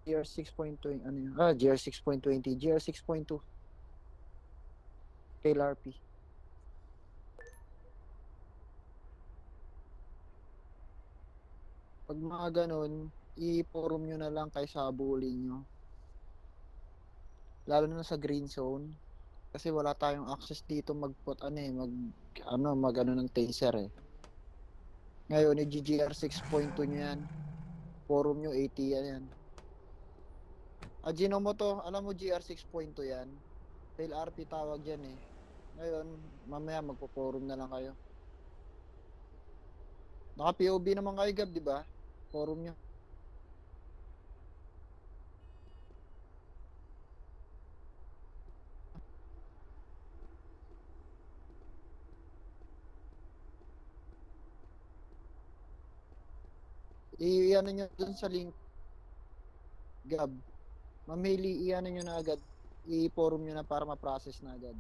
GR 6.20, ano yun? GR 6.20, GR 6.2, KLRP. Pag mga ganun, i-forum nyo na lang kaysa habulin nyo. Lalo na sa green zone. Kasi wala tayong access dito mag ano ng taser eh. Ngayon, i-GR 6.2 nyo yan. Forum nyo, 80 yan. Ajinomoto, alam mo GR 6.2 yan? Tail RP tawag yan eh. Ngayon, mamaya magpo-forum na lang kayo. Naka-POB naman kayo, Gab, di ba? Forum nyo. I-ano nyo dun sa link, Gab. Mamili, i-ano nyo na agad. I-forum nyo na para ma-process na agad.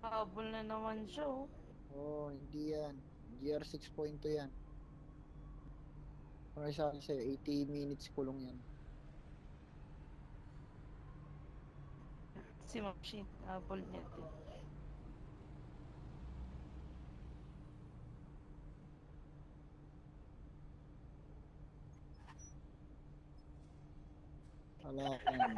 Habol na naman siya, oh. Oh, hindi yan. GR 6.2 yan. Para sa akin sa'yo, 80 minutes kulong yan. Si Machine, habol niya din. Wala yan.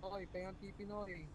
Okay, pengang TP Pinoy.